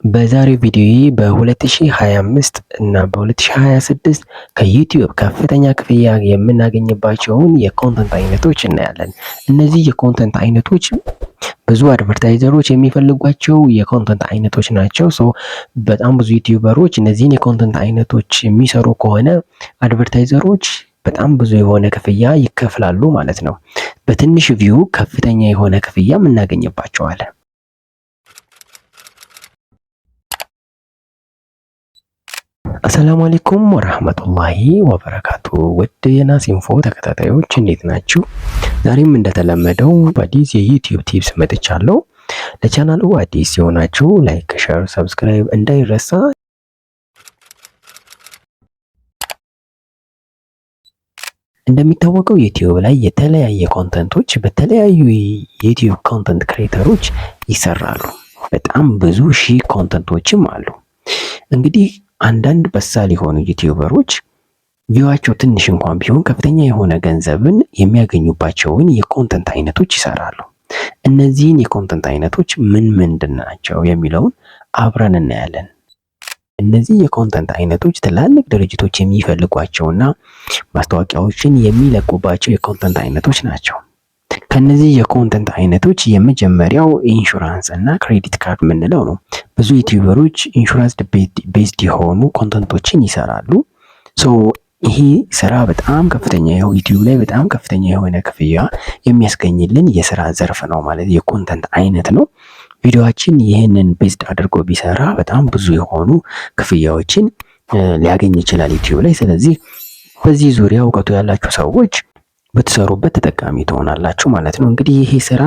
በዛሬው ቪዲዮ በ2025 እና በ2026 ከዩቲዩብ ከፍተኛ ክፍያ የምናገኝባቸውን የኮንተንት አይነቶች እናያለን። እነዚህ የኮንተንት አይነቶች ብዙ አድቨርታይዘሮች የሚፈልጓቸው የኮንተንት አይነቶች ናቸው። በጣም ብዙ ዩቲዩበሮች እነዚህን የኮንተንት አይነቶች የሚሰሩ ከሆነ አድቨርታይዘሮች በጣም ብዙ የሆነ ክፍያ ይከፍላሉ ማለት ነው። በትንሽ ቪው ከፍተኛ የሆነ ክፍያም እናገኝባቸዋለን። አሰላሙ አለይኩም ወራህመቱላሂ ወበረካቱ። ውድ የናስ ኢንፎ ተከታታዮች እንዴት ናችሁ? ዛሬም እንደተለመደው በአዲስ የዩቲዩብ ቲፕስ መጥቻለሁ። ለቻናሉ አዲስ የሆናችሁ ላይክ፣ ሼር፣ ሰብስክራይብ እንዳይረሳ። እንደሚታወቀው ዩቲዩብ ላይ የተለያየ ኮንተንቶች በተለያዩ የዩቲዩብ ኮንተንት ክሬተሮች ይሰራሉ። በጣም ብዙ ሺህ ኮንተንቶችም አሉ። እንግዲህ አንዳንድ በሳል የሆኑ ዩቲዩበሮች ቪዋቸው ትንሽ እንኳን ቢሆን ከፍተኛ የሆነ ገንዘብን የሚያገኙባቸውን የኮንተንት አይነቶች ይሰራሉ። እነዚህን የኮንተንት አይነቶች ምንድን ናቸው የሚለውን አብረን እናያለን። እነዚህ የኮንተንት አይነቶች ትላልቅ ድርጅቶች የሚፈልጓቸውና ማስታወቂያዎችን የሚለቁባቸው የኮንተንት አይነቶች ናቸው። ከነዚህ የኮንተንት አይነቶች የመጀመሪያው ኢንሹራንስ እና ክሬዲት ካርድ የምንለው ነው። ብዙ ዩቲዩበሮች ኢንሹራንስ ቤዝድ የሆኑ ኮንተንቶችን ይሰራሉ። ይሄ ስራ በጣም ከፍተኛ ዩቲዩብ ላይ በጣም ከፍተኛ የሆነ ክፍያ የሚያስገኝልን የስራ ዘርፍ ነው ማለት የኮንተንት አይነት ነው። ቪዲዮአችን ይህንን ቤዝድ አድርጎ ቢሰራ በጣም ብዙ የሆኑ ክፍያዎችን ሊያገኝ ይችላል ዩቲዩብ ላይ። ስለዚህ በዚህ ዙሪያ እውቀቱ ያላችሁ ሰዎች ብትሰሩበት ተጠቃሚ ትሆናላችሁ ማለት ነው። እንግዲህ ይሄ ስራ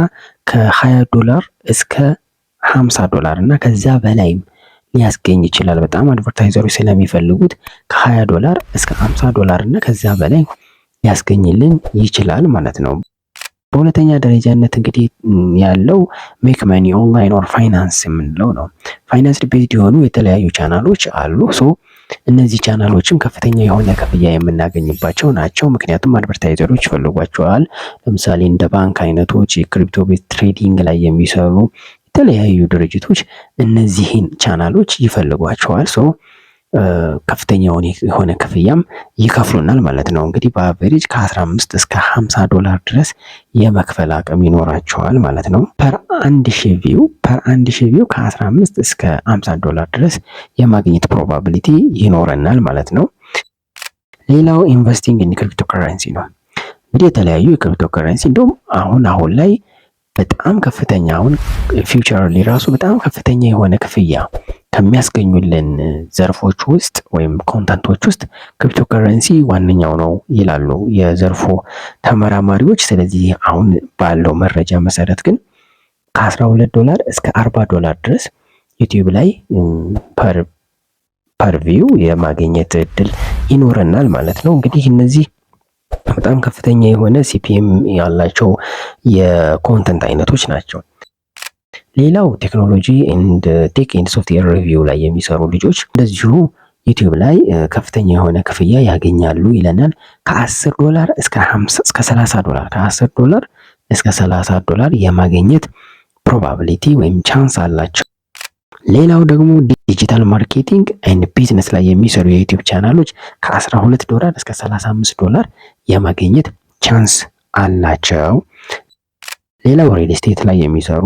$20 እስከ $50 እና ከዛ በላይም ሊያስገኝ ይችላል። በጣም አድቨርታይዘሮች ስለሚፈልጉት $20 እስከ $50 እና ከዛ በላይ ሊያስገኝልን ይችላል ማለት ነው። በሁለተኛ ደረጃነት እንግዲህ ያለው ሜክ መኒ ኦንላይን ኦር ፋይናንስ የምንለው ነው። ፋይናንስ ቤዝድ የሆኑ የተለያዩ ቻናሎች አሉ። እነዚህ ቻናሎችም ከፍተኛ የሆነ ክፍያ የምናገኝባቸው ናቸው። ምክንያቱም አድቨርታይዘሮች ይፈልጓቸዋል። ለምሳሌ እንደ ባንክ አይነቶች፣ የክሪፕቶ ቤት ትሬዲንግ ላይ የሚሰሩ የተለያዩ ድርጅቶች እነዚህን ቻናሎች ይፈልጓቸዋል። ከፍተኛ የሆነ ክፍያም ይከፍሉናል ማለት ነው። እንግዲህ በአቨሬጅ ከ15 እስከ $50 ድረስ የመክፈል አቅም ይኖራቸዋል ማለት ነው። ፐር አንድ ሺህ ቪው ከ15 እስከ $50 ድረስ የማግኘት ፕሮባቢሊቲ ይኖረናል ማለት ነው። ሌላው ኢንቨስቲንግ ኢን ክሪፕቶ ከረንሲ ነው። እንግዲህ የተለያዩ የክሪፕቶ ከረንሲ እንደውም አሁን ላይ በጣም ከፍተኛ ፊውቸር ላይ ራሱ በጣም ከፍተኛ የሆነ ክፍያ ከሚያስገኙልን ዘርፎች ውስጥ ወይም ኮንተንቶች ውስጥ ክሪፕቶ ከረንሲ ዋነኛው ነው ይላሉ የዘርፉ ተመራማሪዎች። ስለዚህ አሁን ባለው መረጃ መሰረት ግን ከ$12 እስከ $40 ድረስ ዩቲዩብ ላይ ፐር ቪው የማግኘት እድል ይኖረናል ማለት ነው። እንግዲህ እነዚህ በጣም ከፍተኛ የሆነ ሲፒኤም ያላቸው የኮንተንት አይነቶች ናቸው። ሌላው ቴክኖሎጂ ኤንድ ቴክ ኤንድ ሶፍትዌር ሪቪው ላይ የሚሰሩ ልጆች እንደዚሁ ዩቲዩብ ላይ ከፍተኛ የሆነ ክፍያ ያገኛሉ ይለናል። $10 እስከ $30 $10 እስከ $30 የማግኘት ፕሮባቢሊቲ ወይም ቻንስ አላቸው። ሌላው ደግሞ ዲጂታል ማርኬቲንግ ኤንድ ቢዝነስ ላይ የሚሰሩ የዩቲዩብ ቻናሎች $12 እስከ $35 የማግኘት ቻንስ አላቸው። ሌላው ሪል ስቴት ላይ የሚሰሩ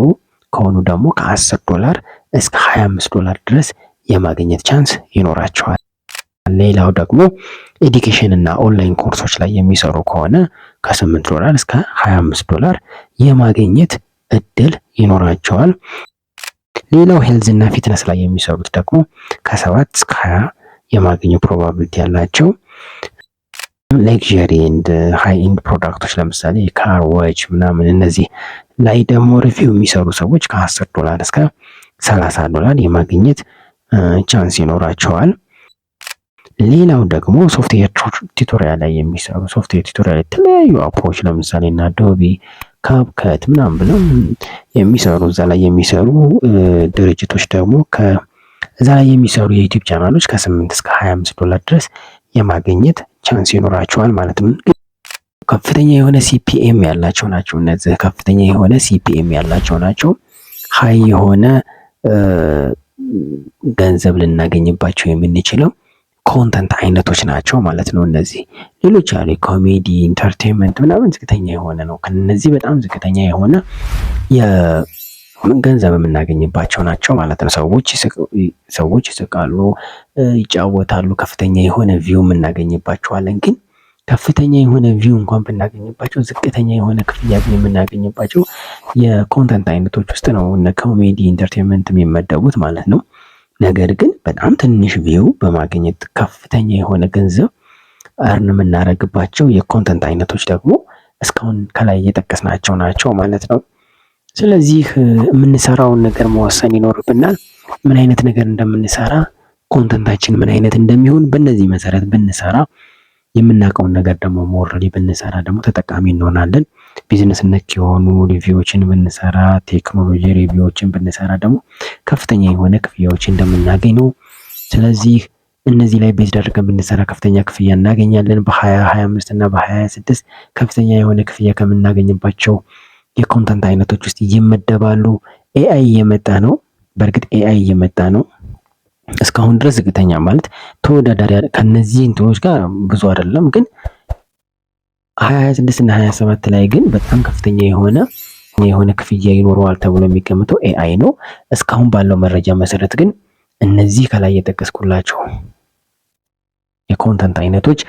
ከሆኑ ደግሞ $10 እስከ $25 ድረስ የማግኘት ቻንስ ይኖራቸዋል። ሌላው ደግሞ ኤዱኬሽን እና ኦንላይን ኮርሶች ላይ የሚሰሩ ከሆነ $8 እስከ $25 የማግኘት እድል ይኖራቸዋል። ሌላው ሄልዝ እና ፊትነስ ላይ የሚሰሩት ደግሞ ከ7 እስከ 20 የማግኘት ፕሮባቢሊቲ ያላቸው። ሌክዠሪ ኤንድ ሃይ ኢንድ ፕሮዳክቶች ለምሳሌ ካር ዋች ምናምን እነዚህ ላይ ደግሞ ሪቪው የሚሰሩ ሰዎች $10 እስከ $30 የማግኘት ቻንስ ይኖራቸዋል። ሌላው ደግሞ ሶፍትዌር ቱቶሪያል ላይ የሚሰሩ ሶፍትዌር ቱቶሪያል የተለያዩ አፖች ለምሳሌ እና አዶቢ ካፕከት ምናምን ብለው የሚሰሩ እዛ ላይ የሚሰሩ ድርጅቶች ደግሞ እዛ ላይ የሚሰሩ የዩቲዩብ ቻናሎች ከ8 እስከ $25 ድረስ የማግኘት ቻንስ ይኖራቸዋል ማለት ነው። ከፍተኛ የሆነ ሲፒኤም ያላቸው ናቸው። እነዚህ ከፍተኛ የሆነ ሲፒኤም ያላቸው ናቸው። ሃይ የሆነ ገንዘብ ልናገኝባቸው የምንችለው ኮንተንት አይነቶች ናቸው ማለት ነው። እነዚህ ሌሎች አሉ ኮሜዲ፣ ኢንተርቴንመንት ምናምን ዝቅተኛ የሆነ ነው። ከነዚህ በጣም ዝቅተኛ የሆነ ገንዘብ የምናገኝባቸው ናቸው ማለት ነው። ሰዎች ይስቃሉ፣ ይጫወታሉ፣ ከፍተኛ የሆነ ቪው የምናገኝባቸዋለን። ግን ከፍተኛ የሆነ ቪው እንኳን ብናገኝባቸው ዝቅተኛ የሆነ ክፍያ ግን የምናገኝባቸው የኮንተንት አይነቶች ውስጥ ነው እነ ኮሜዲ፣ ኢንተርቴንመንት የሚመደቡት ማለት ነው። ነገር ግን በጣም ትንሽ ቪው በማግኘት ከፍተኛ የሆነ ገንዘብ እርን የምናደርግባቸው የኮንተንት አይነቶች ደግሞ እስካሁን ከላይ እየጠቀስናቸው ናቸው ማለት ነው። ስለዚህ የምንሰራውን ነገር መወሰን ይኖርብናል። ምን አይነት ነገር እንደምንሰራ፣ ኮንተንታችን ምን አይነት እንደሚሆን በእነዚህ መሰረት ብንሰራ፣ የምናውቀውን ነገር ደግሞ ሞርሊ ብንሰራ ደግሞ ተጠቃሚ እንሆናለን። ቢዝነስ ነክ የሆኑ ሪቪዎችን ብንሰራ፣ ቴክኖሎጂ ሪቪዎችን ብንሰራ ደግሞ ከፍተኛ የሆነ ክፍያዎች እንደምናገኝ ነው። ስለዚህ እነዚህ ላይ ቤዝ አድርገን ብንሰራ ከፍተኛ ክፍያ እናገኛለን። በ2025 እና በ2026 ከፍተኛ የሆነ ክፍያ ከምናገኝባቸው የኮንተንት አይነቶች ውስጥ ይመደባሉ። ኤአይ እየመጣ ነው። በእርግጥ ኤአይ እየመጣ ነው። እስካሁን ድረስ ዝቅተኛ ማለት ተወዳዳሪ ከነዚህ እንትኖች ጋር ብዙ አይደለም፣ ግን 2026 እና 2027 ላይ ግን በጣም ከፍተኛ የሆነ ክፍያ ይኖረዋል ተብሎ የሚገምተው ኤአይ ነው። እስካሁን ባለው መረጃ መሰረት ግን እነዚህ ከላይ የጠቀስኩላቸው የኮንተንት አይነቶች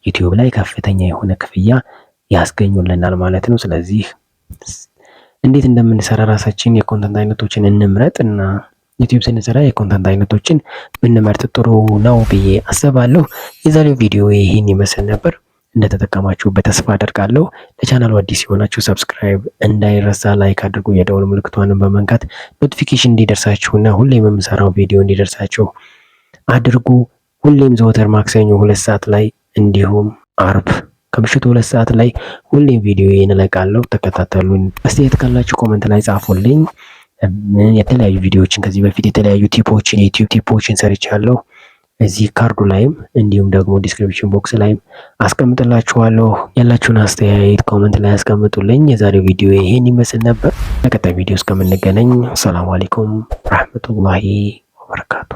ዩቲዩብ ላይ ከፍተኛ የሆነ ክፍያ ያስገኙልናል ማለት ነው። ስለዚህ እንዴት እንደምንሰራ ራሳችን የኮንተንት አይነቶችን እንምረጥ እና ዩቲዩብ ስንሰራ የኮንተንት አይነቶችን ብንመርጥ ጥሩ ነው ብዬ አስባለሁ። የዛሬው ቪዲዮ ይህን ይመስል ነበር። እንደተጠቀማችሁበት ተስፋ አደርጋለሁ። ለቻናሉ አዲስ የሆናችሁ ሰብስክራይብ እንዳይረሳ፣ ላይክ አድርጉ፣ የደወል ምልክቷንም በመንካት ኖቲፊኬሽን እንዲደርሳችሁና ሁሌም የምሰራው ቪዲዮ እንዲደርሳችሁ አድርጉ። ሁሌም ዘወትር ማክሰኞ 2 ሰዓት ላይ እንዲሁም አርብ ከምሽቱ 2 ሰዓት ላይ ሁሌም ቪዲዮ እለቃለሁ። ተከታተሉን። አስተያየት ካላችሁ ኮመንት ላይ ጻፉልኝ። የተለያዩ ቪዲዮዎችን ከዚህ በፊት የተለያዩ ቲፖችን የዩቲዩብ ቲፖችን ሰርቻለሁ። እዚህ ካርዱ ላይም እንዲሁም ደግሞ ዲስክሪፕሽን ቦክስ ላይም አስቀምጥላችኋለሁ። ያላችሁን አስተያየት ኮመንት ላይ አስቀምጡልኝ። የዛሬው ቪዲዮ ይሄን ይመስል ነበር። በቀጣይ ቪዲዮ እስከምንገናኝ ሰላም አለይኩም ረህመቱላሂ ወበረካቱ።